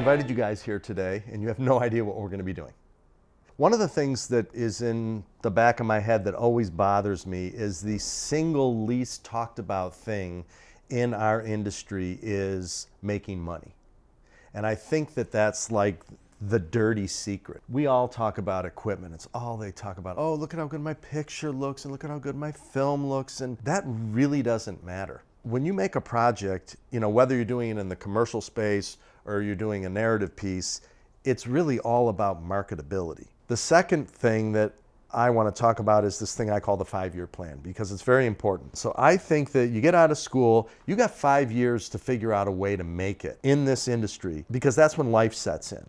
invited you guys here today, and you have no idea what we're going to be doing. One of the things that is in the back of my head that always bothers me is the single least talked about thing in our industry is making money. And I think that that's like the dirty secret. We all talk about equipment. It's all they talk about. Oh, look at how good my picture looks, and look at how good my film looks, and that really doesn't matter. When you make a project, you know, whether you're doing it in the commercial space or you're doing a narrative piece, it's really all about marketability. The second thing that I want to talk about is this thing I call the 5-year plan, because it's very important. So I think that you get out of school, you got 5 years to figure out a way to make it in this industry, because that's when life sets in.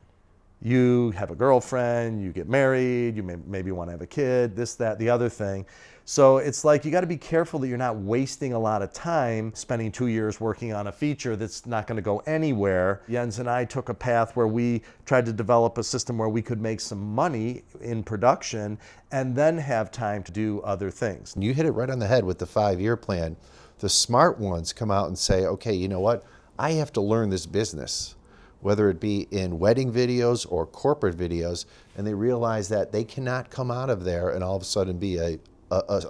You have a girlfriend, you get married, you maybe want to have a kid, this, that, the other thing. So it's like you got to be careful that you're not wasting a lot of time spending 2 years working on a feature that's not going to go anywhere. Jens and I took a path where we tried to develop a system where we could make some money in production and then have time to do other things. You hit it right on the head with the 5-year plan. The smart ones come out and say, okay, you know what? I have to learn this business, whether it be in wedding videos or corporate videos, and they realize that they cannot come out of there and all of a sudden be a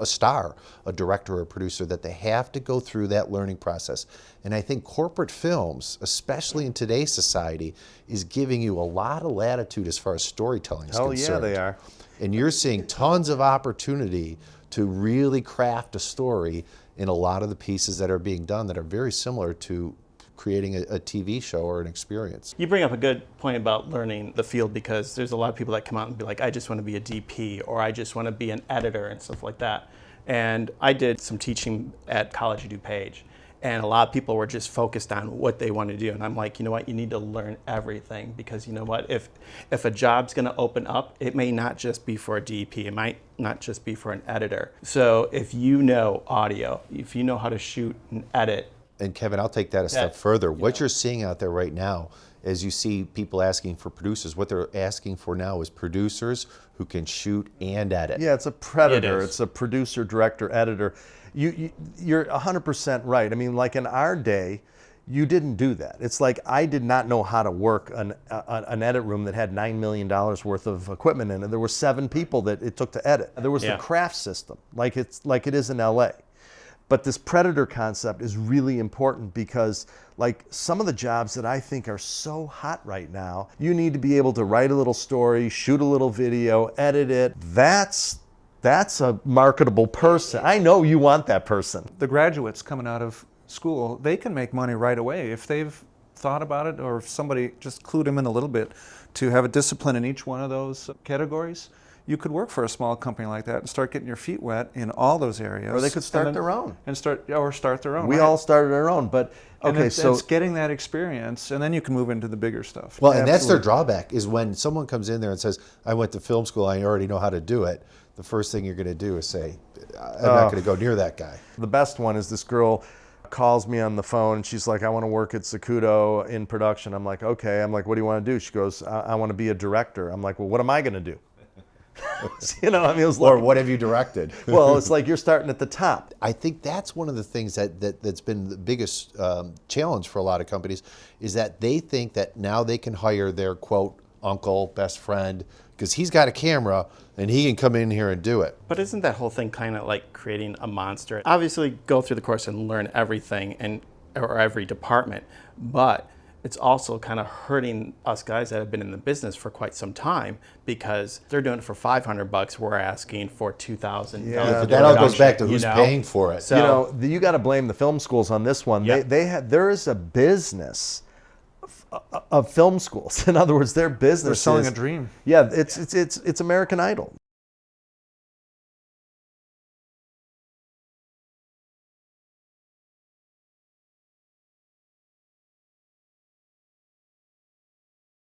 star, a director or a producer, that they have to go through that learning process. And I think corporate films, especially in today's society, is giving you a lot of latitude as far as storytelling is concerned. Hell yeah, they are. And you're seeing tons of opportunity to really craft a story in a lot of the pieces that are being done that are very similar to creating a TV show or an experience. You bring up a good point about learning the field, because there's a lot of people that come out and be like, I just want to be a DP, or I just want to be an editor and stuff like that. And I did some teaching at College of DuPage, and a lot of people were just focused on what they want to do. And I'm like, you know what, you need to learn everything, because you know what, if a job's going to open up, it may not just be for a DP, it might not just be for an editor. So if you know audio, if you know how to shoot and edit. And Kevin, I'll take that a step further. What you're seeing out there right now is you see people asking for producers. What they're asking for now is producers who can shoot and edit. Yeah, it's a predator. It's a producer, director, editor. You're 100% right. I mean, like in our day, you didn't do that. It's like I did not know how to work an edit room that had $9 million worth of equipment in it. There were 7 people that it took to edit. There was the craft system, like it is in LA. But this predator concept is really important, because like some of the jobs that I think are so hot right now, you need to be able to write a little story, shoot a little video, edit it. That's a marketable person. I know you want that person. The graduates coming out of school, they can make money right away if they've thought about it, or if somebody just clued them in a little bit to have a discipline in each one of those categories. You could work for a small company like that and start getting your feet wet in all those areas. Or they could start their own. And start their own. We all started our own, but okay, so it's getting that experience, and then you can move into the bigger stuff. Well, and that's their drawback, is when someone comes in there and says, I went to film school, I already know how to do it. The first thing you're going to do is say, I'm not going to go near that guy. The best one is this girl calls me on the phone and she's like, I want to work at Zacuto in production. I'm like, okay. I'm like, what do you want to do? She goes, I want to be a director. I'm like, well, what am I going to do? You know, I mean, it was like, or what have you directed? Well, it's like you're starting at the top. I think that's one of the things that's been the biggest challenge for a lot of companies, is that they think that now they can hire their, quote, uncle, best friend, because he's got a camera and he can come in here and do it. But isn't that whole thing kind of like creating a monster? Obviously, go through the course and learn everything, or every department, but it's also kind of hurting us guys that have been in the business for quite some time, because they're doing it for $500. We're asking for $2,000. Yeah, that all goes back to who's paying for it. So, you know, you got to blame the film schools on this one. There is a business of film schools. In other words, their business they're selling a dream. Yeah, it's American Idol.